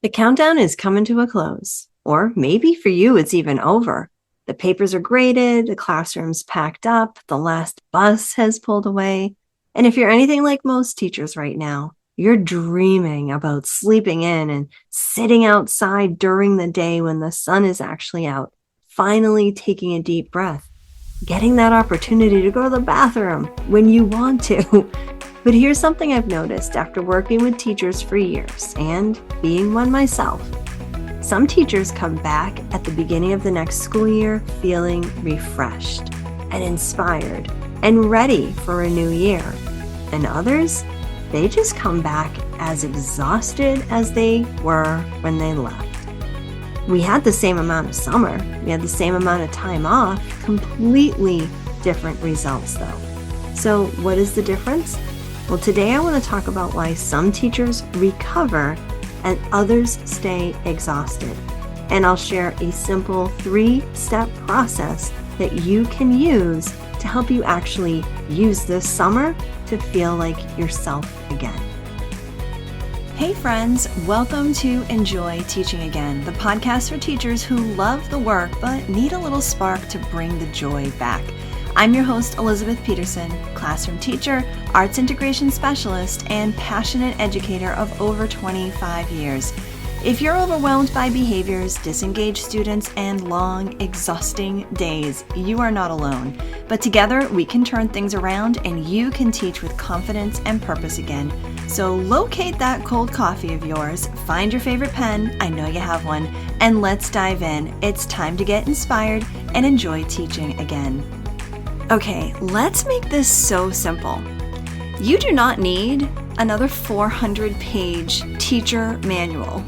The countdown is coming to a close, or maybe for you, it's even over. The papers are graded, the classroom's packed up, the last bus has pulled away. And if you're anything like most teachers right now, you're dreaming about sleeping in and sitting outside during the day when the sun is actually out, finally taking a deep breath, getting that opportunity to go to the bathroom when you want to. But here's something I've noticed after working with teachers for years and being one myself. Some teachers come back at the beginning of the next school year feeling refreshed and inspired and ready for a new year. And others, they just come back as exhausted as they were when they left. We had the same amount of summer, we had the same amount of time off, completely different results though. So what is the difference? Well, today I want to talk about why some teachers recover and others stay exhausted. And I'll share a simple 3-step process that you can use to help you actually use this summer to feel like yourself again. Hey friends, welcome to Enjoy Teaching Again, the podcast for teachers who love the work but need a little spark to bring the joy back. I'm your host, Elizabeth Peterson, classroom teacher, arts integration specialist, and passionate educator of over 25 years. If you're overwhelmed by behaviors, disengaged students, and long, exhausting days, you are not alone. But together, we can turn things around and you can teach with confidence and purpose again. So locate that cold coffee of yours, find your favorite pen, I know you have one, and let's dive in. It's time to get inspired and enjoy teaching again. Okay, let's make this so simple. You do not need another 400-page teacher manual.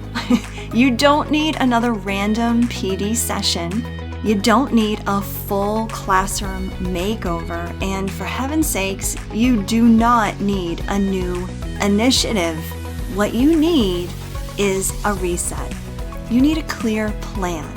You don't need another random PD session. You don't need a full classroom makeover. And for heaven's sakes, you do not need a new initiative. What you need is a reset. You need a clear plan.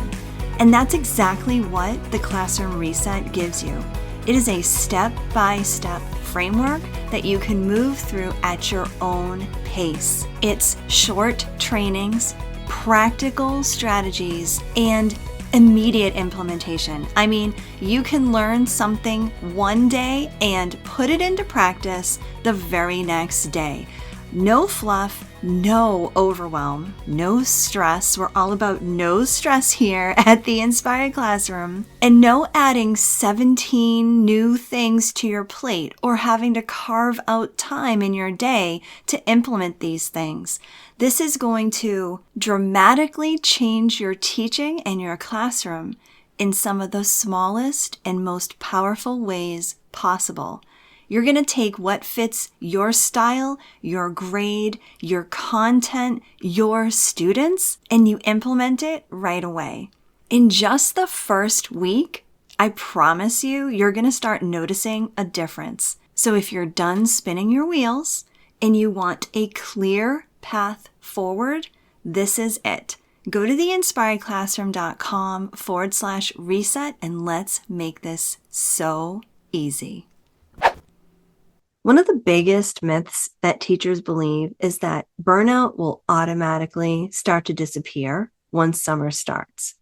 And that's exactly what the Classroom Reset gives you. It is a step-by-step framework that you can move through at your own pace. It's short trainings, practical strategies, and immediate implementation. I mean, you can learn something one day and put it into practice the very next day. No fluff, no overwhelm, no stress. We're all about no stress here at the Inspired Classroom. And no adding 17 new things to your plate or having to carve out time in your day to implement these things. This is going to dramatically change your teaching and your classroom in some of the smallest and most powerful ways possible. You're going to take what fits your style, your grade, your content, your students, and you implement it right away. In just the first week, I promise you, you're going to start noticing a difference. So if you're done spinning your wheels and you want a clear path forward, this is it. Go to theinspiredclassroom.com/reset and let's make this so easy. One of the biggest myths that teachers believe is that burnout will automatically start to disappear once summer starts.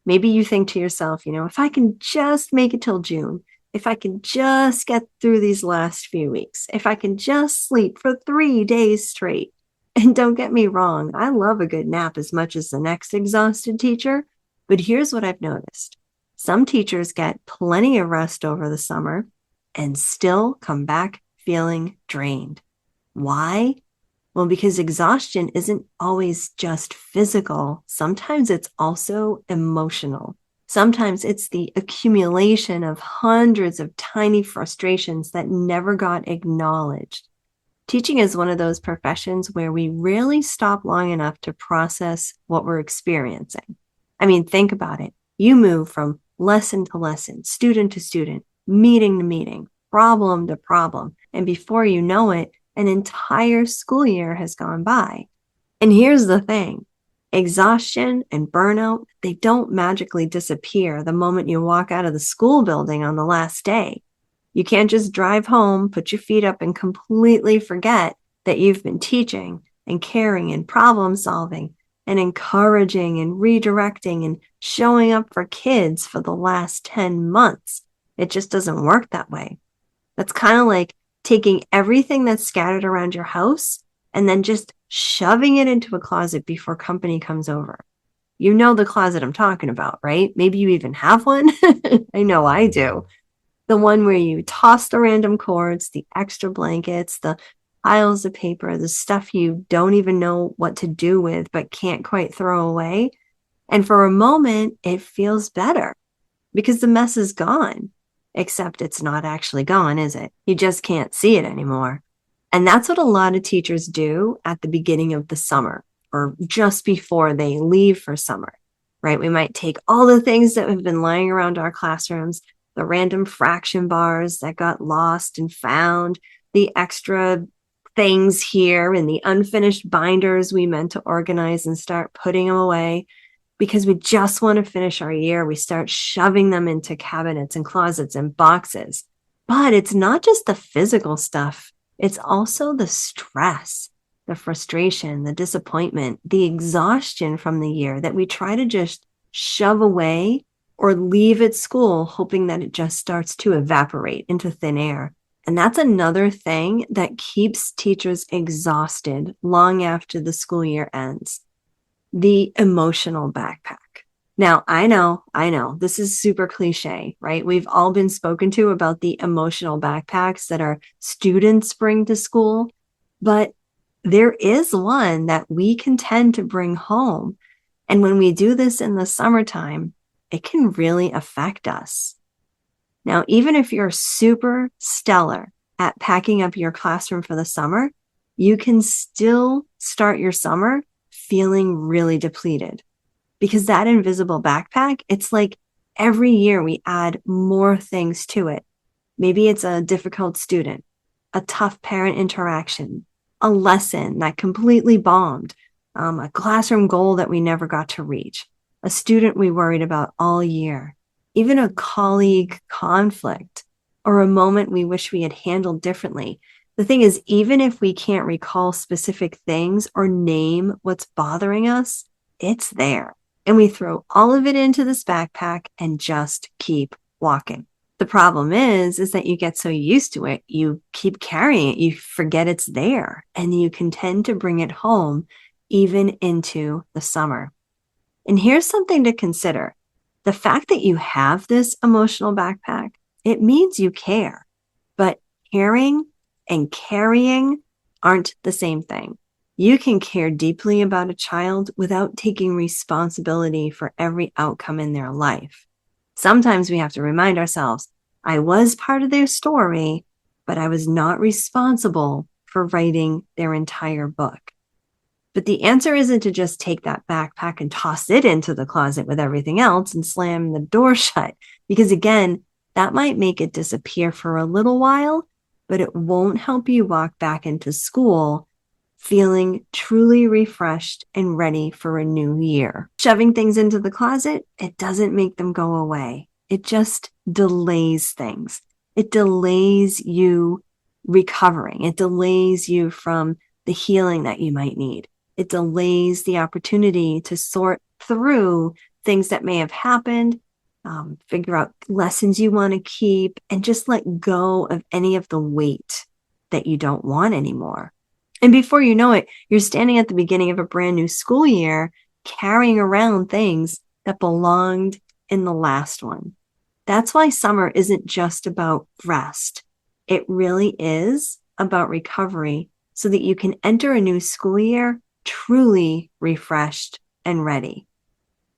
Maybe you think to yourself, if I can just make it till June, if I can just get through these last few weeks, if I can just sleep for 3 days straight. And don't get me wrong, I love a good nap as much as the next exhausted teacher, but here's what I've noticed. Some teachers get plenty of rest over the summer and still come back feeling drained. Why? Well, because exhaustion isn't always just physical. Sometimes it's also emotional. Sometimes it's the accumulation of hundreds of tiny frustrations that never got acknowledged. Teaching is one of those professions where we rarely stop long enough to process what we're experiencing. I mean, think about it. You move from lesson to lesson, student to student, meeting to meeting, problem to problem. And before you know it, an entire school year has gone by. And here's the thing. Exhaustion and burnout, they don't magically disappear the moment you walk out of the school building on the last day. You can't just drive home, put your feet up, and completely forget that you've been teaching and caring and problem solving. and encouraging and redirecting and showing up for kids for the last 10 months. It just doesn't work that way. That's kind of like taking everything that's scattered around your house and then just shoving it into a closet before company comes over. You know the closet I'm talking about, right? Maybe you even have one. I know I do. The one where you toss the random cords, the extra blankets, the piles of paper, the stuff you don't even know what to do with but can't quite throw away. And for a moment, it feels better because the mess is gone. Except it's not actually gone, is it? You just can't see it anymore. And that's what a lot of teachers do at the beginning of the summer or just before they leave for summer, right? We might take all the things that have been lying around our classrooms, the random fraction bars that got lost and found, the extra things here and the unfinished binders we meant to organize and start putting them away because we just want to finish our year. We start shoving them into cabinets and closets and boxes. But it's not just the physical stuff. It's also the stress, the frustration, the disappointment, the exhaustion from the year that we try to just shove away or leave at school, hoping that it just starts to evaporate into thin air. And that's another thing that keeps teachers exhausted long after the school year ends. The emotional backpack. Now, I know, this is super cliche, right? We've all been spoken to about the emotional backpacks that our students bring to school, but there is one that we can tend to bring home. And when we do this in the summertime, it can really affect us. Now, even if you're super stellar at packing up your classroom for the summer, you can still start your summer feeling really depleted because that invisible backpack, it's like every year we add more things to it. Maybe it's a difficult student, a tough parent interaction, a lesson that completely bombed, a classroom goal that we never got to reach, a student we worried about all year, even a colleague conflict or a moment we wish we had handled differently. The thing is, even if we can't recall specific things or name what's bothering us, it's there. And we throw all of it into this backpack and just keep walking. The problem is that you get so used to it, you keep carrying it, you forget it's there, and you can tend to bring it home even into the summer. And here's something to consider. The fact that you have this emotional backpack, it means you care, but caring and carrying aren't the same thing. You can care deeply about a child without taking responsibility for every outcome in their life. Sometimes we have to remind ourselves, I was part of their story, but I was not responsible for writing their entire book. But the answer isn't to just take that backpack and toss it into the closet with everything else and slam the door shut, because again, that might make it disappear for a little while, but it won't help you walk back into school feeling truly refreshed and ready for a new year. Shoving things into the closet, it doesn't make them go away. It just delays things. It delays you recovering. It delays you from the healing that you might need. It delays the opportunity to sort through things that may have happened, figure out lessons you want to keep, and just let go of any of the weight that you don't want anymore. And before you know it, you're standing at the beginning of a brand new school year, carrying around things that belonged in the last one. That's why summer isn't just about rest. It really is about recovery so that you can enter a new school year truly refreshed and ready.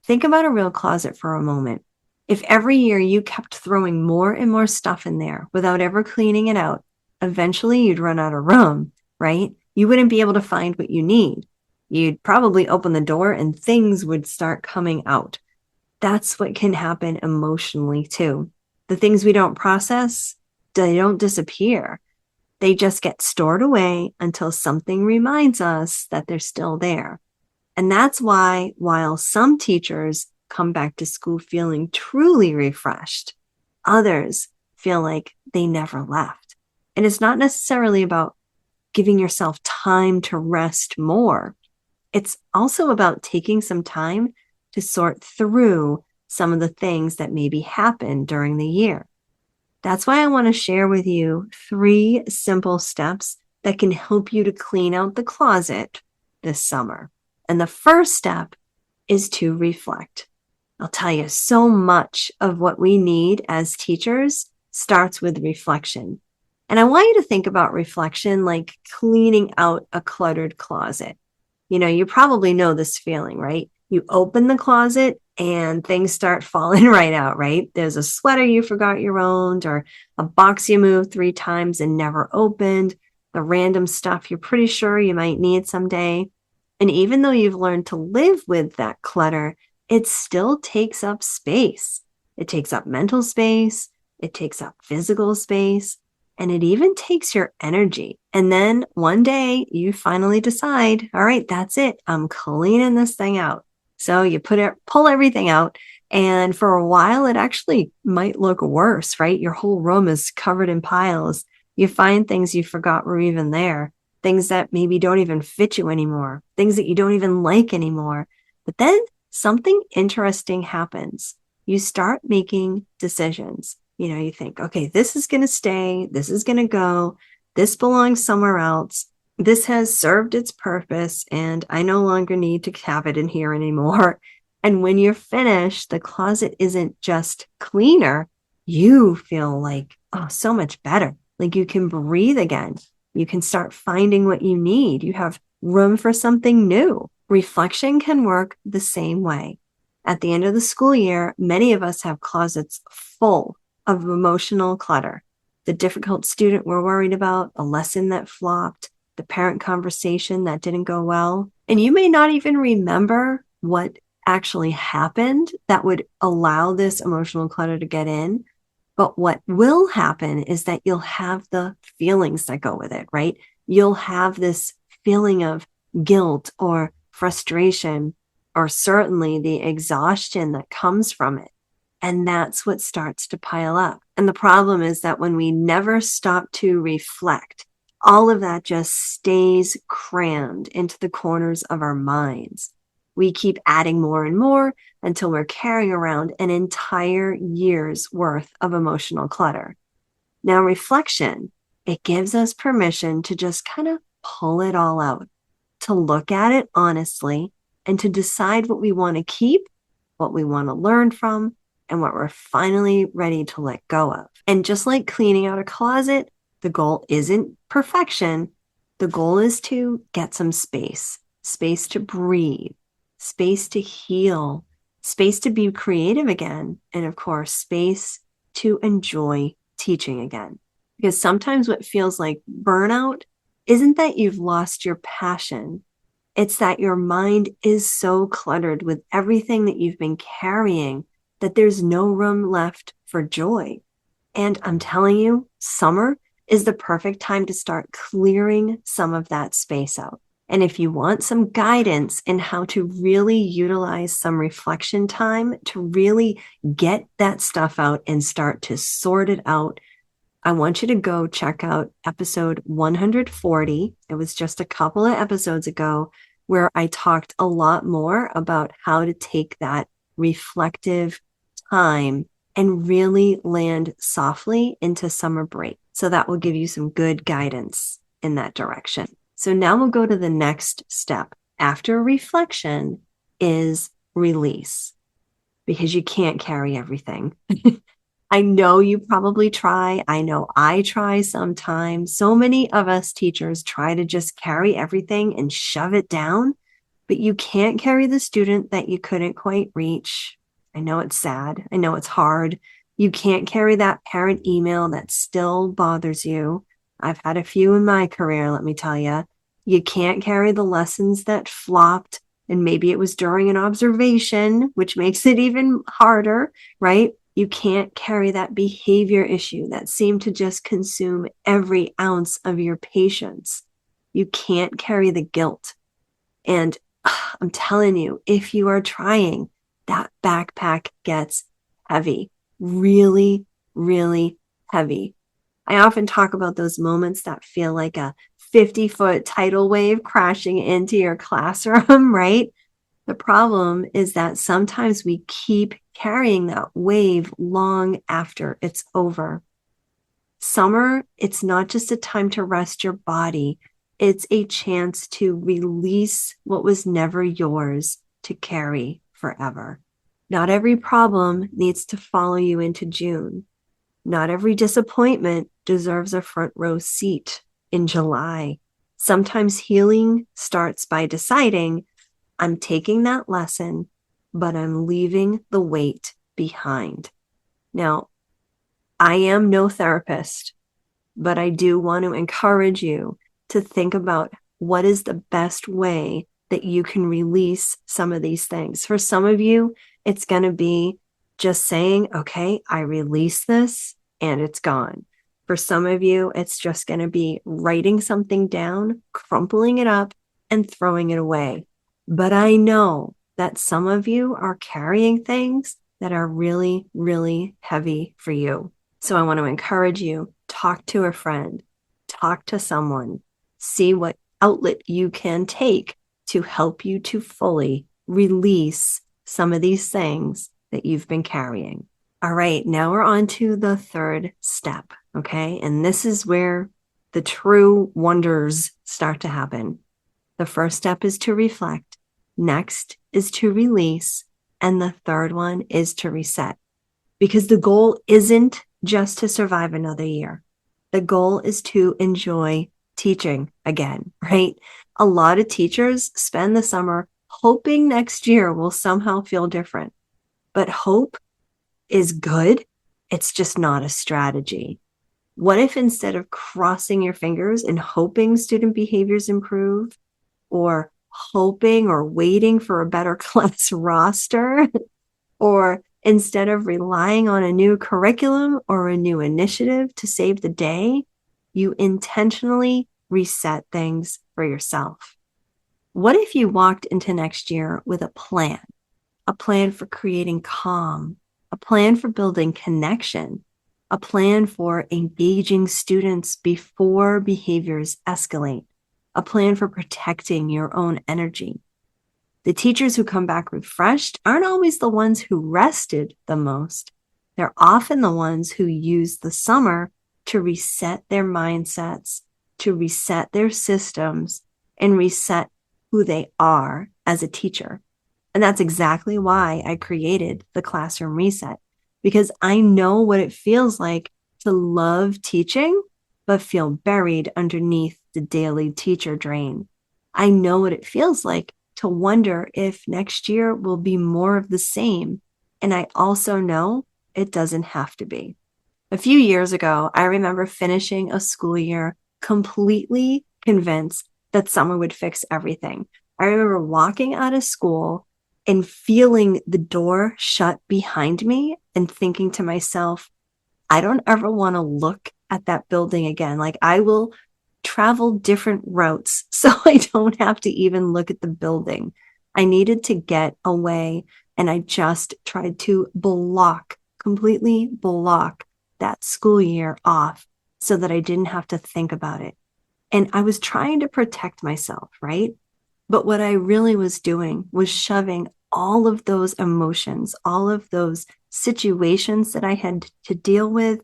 Think about a real closet for a moment. If every year you kept throwing more and more stuff in there without ever cleaning it out, eventually you'd run out of room, right? You wouldn't be able to find what you need. You'd probably open the door and things would start coming out. That's what can happen emotionally too. The things we don't process, they don't disappear. They just get stored away until something reminds us that they're still there. And that's why, while some teachers come back to school feeling truly refreshed, others feel like they never left. And it's not necessarily about giving yourself time to rest more. It's also about taking some time to sort through some of the things that maybe happened during the year. That's why I want to share with you 3 simple steps that can help you to clean out the closet this summer. And the first step is to reflect. I'll tell you, so much of what we need as teachers starts with reflection. And I want you to think about reflection like cleaning out a cluttered closet. You probably know this feeling, right? You open the closet and things start falling right out, right? There's a sweater you forgot you owned, or a box you moved 3 times and never opened, the random stuff you're pretty sure you might need someday. And even though you've learned to live with that clutter, it still takes up space. It takes up mental space, it takes up physical space, and it even takes your energy. And then one day you finally decide, all right, that's it. I'm cleaning this thing out. So you pull everything out. And for a while, it actually might look worse, right? Your whole room is covered in piles. You find things you forgot were even there, things that maybe don't even fit you anymore, things that you don't even like anymore. But then something interesting happens. You start making decisions. You think, okay, this is going to stay, this is going to go, this belongs somewhere else. This has served its purpose, and I no longer need to have it in here anymore. And when you're finished, the closet isn't just cleaner. You feel like, oh, so much better. Like you can breathe again. You can start finding what you need. You have room for something new. Reflection can work the same way. At the end of the school year, many of us have closets full of emotional clutter. The difficult student we're worried about, a lesson that flopped, the parent conversation that didn't go well. And you may not even remember what actually happened that would allow this emotional clutter to get in. But what will happen is that you'll have the feelings that go with it, right? You'll have this feeling of guilt or frustration, or certainly the exhaustion that comes from it. And that's what starts to pile up. And the problem is that when we never stop to reflect, all of that just stays crammed into the corners of our minds. We keep adding more and more until we're carrying around an entire year's worth of emotional clutter. Now, reflection, it gives us permission to just kind of pull it all out, to look at it honestly, and to decide what we want to keep, what we want to learn from, and what we're finally ready to let go of. And just like cleaning out a closet, the goal isn't perfection. The goal is to get some space, space to breathe, space to heal, space to be creative again, and of course, space to enjoy teaching again. Because sometimes what feels like burnout isn't that you've lost your passion. It's that your mind is so cluttered with everything that you've been carrying that there's no room left for joy. And I'm telling you, summer is the perfect time to start clearing some of that space out. And if you want some guidance in how to really utilize some reflection time to really get that stuff out and start to sort it out, I want you to go check out episode 140. It was just a couple of episodes ago where I talked a lot more about how to take that reflective time and really land softly into summer break. So that will give you some good guidance in that direction. So now we'll go to the next step. After reflection is release, because you can't carry everything. I know you probably try. I know I try sometimes. So many of us teachers try to just carry everything and shove it down, but you can't carry the student that you couldn't quite reach. I know it's sad. I know it's hard. You can't carry that parent email that still bothers you. I've had a few in my career, let me tell you. You can't carry the lessons that flopped, and maybe it was during an observation, which makes it even harder, right? You can't carry that behavior issue that seemed to just consume every ounce of your patience. You can't carry the guilt. And I'm telling you, if you are trying, that backpack gets heavy, really, really heavy. I often talk about those moments that feel like a 50-foot tidal wave crashing into your classroom, right? The problem is that sometimes we keep carrying that wave long after it's over. Summer, it's not just a time to rest your body, it's a chance to release what was never yours to carry forever. Not every problem needs to follow you into June. Not every disappointment deserves a front row seat in July. Sometimes healing starts by deciding, I'm taking that lesson, but I'm leaving the weight behind. Now, I am no therapist, but I do want to encourage you to think about what is the best way that you can release some of these things. For some of you, it's going to be just saying, okay, I release this and it's gone. For some of you, it's just going to be writing something down, crumpling it up, and throwing it away. But I know that some of you are carrying things that are really, really heavy for you. So I want to encourage you, talk to a friend, talk to someone, see what outlet you can take to help you to fully release some of these things that you've been carrying. All right, now we're on to the third step, okay? And this is where the true wonders start to happen. The first step is to reflect. Next is to release. And the third one is to reset. Because the goal isn't just to survive another year. The goal is to enjoy teaching again, right? A lot of teachers spend the summer hoping next year will somehow feel different. But hope is good. It's just not a strategy. What if instead of crossing your fingers and hoping student behaviors improve, or hoping or waiting for a better class roster, or instead of relying on a new curriculum or a new initiative to save the day, you intentionally reset things for yourself? What if you walked into next year with a plan for creating calm, a plan for building connection, a plan for engaging students before behaviors escalate, a plan for protecting your own energy? The teachers who come back refreshed aren't always the ones who rested the most. They're often the ones who use the summer to reset their mindsets, to reset their systems, and reset who they are as a teacher. And that's exactly why I created the Classroom Reset, because I know what it feels like to love teaching, but feel buried underneath the daily teacher drain. I know what it feels like to wonder if next year will be more of the same. And I also know it doesn't have to be. A few years ago, I remember finishing a school year completely convinced that summer would fix everything. I remember walking out of school and feeling the door shut behind me and thinking to myself, I don't ever want to look at that building again. Like, I will travel different routes so I don't have to even look at the building. I needed to get away, and I just tried to completely block that school year off so that I didn't have to think about it. And I was trying to protect myself, right? But what I really was doing was shoving all of those emotions, all of those situations that I had to deal with,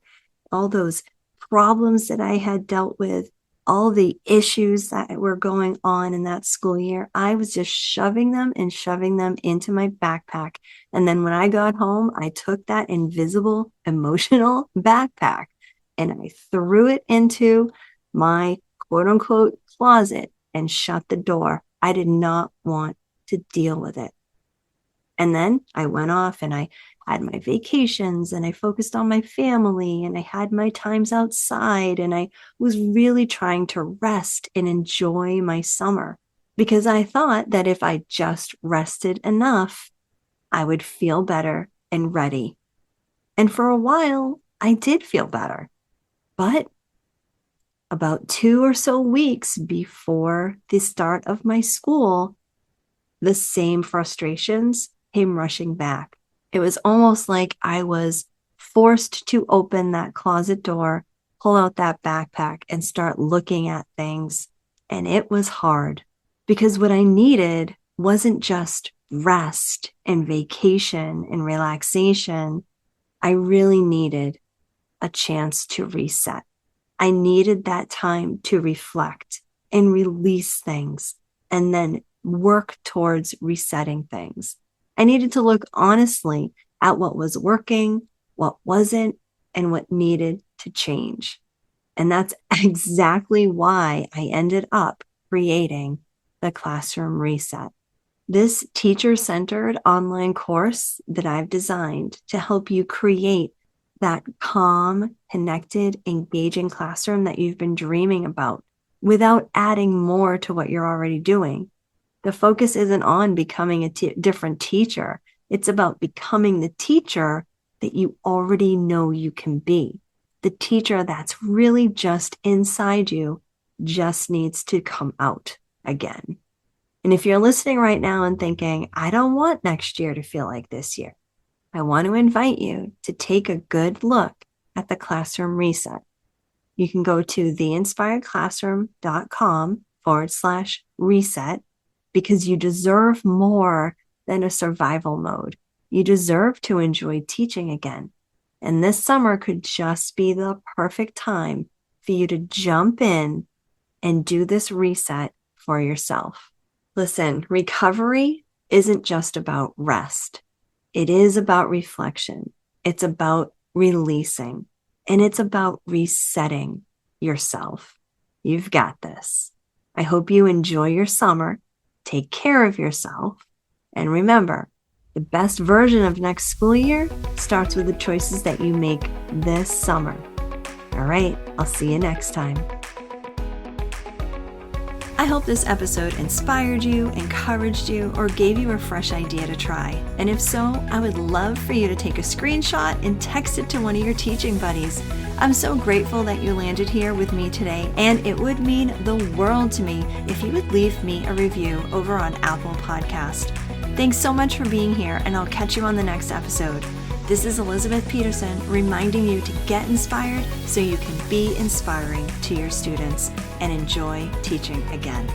all those problems that I had dealt with, all the issues that were going on in that school year. I was just shoving them into my backpack. And then when I got home, I took that invisible emotional backpack and I threw it into my quote unquote closet and shut the door. I did not want to deal with it. And then I went off and I had my vacations and I focused on my family and I had my times outside and I was really trying to rest and enjoy my summer because I thought that if I just rested enough, I would feel better and ready. And for a while, I did feel better. But about 2 or so weeks before the start of my school, the same frustrations came rushing back. It was almost like I was forced to open that closet door, pull out that backpack, and start looking at things and it was hard because what I needed wasn't just rest and vacation and relaxation. I really needed a chance to reset. I needed that time to reflect and release things and then work towards resetting things. I needed to look honestly at what was working, what wasn't, and what needed to change. And that's exactly why I ended up creating the Classroom Reset. This teacher-centered online course that I've designed to help you create that calm, connected, engaging classroom that you've been dreaming about without adding more to what you're already doing. The focus isn't on becoming a different teacher. It's about becoming the teacher that you already know you can be. The teacher that's really just inside you just needs to come out again. And if you're listening right now and thinking, I don't want next year to feel like this year, I want to invite you to take a good look at the Classroom Reset. You can go to theinspiredclassroom.com/reset because you deserve more than a survival mode. You deserve to enjoy teaching again. And this summer could just be the perfect time for you to jump in and do this reset for yourself. Listen, recovery isn't just about rest. It is about reflection. It's about releasing, and it's about resetting yourself. You've got this. I hope you enjoy your summer. Take care of yourself. And remember, the best version of next school year starts with the choices that you make this summer. All right, I'll see you next time. I hope this episode inspired you, encouraged you, or gave you a fresh idea to try. And if so, I would love for you to take a screenshot and text it to one of your teaching buddies. I'm so grateful that you landed here with me today, and it would mean the world to me if you would leave me a review over on Apple Podcast. Thanks so much for being here, and I'll catch you on the next episode. This is Elizabeth Peterson reminding you to get inspired so you can be inspiring to your students and enjoy teaching again.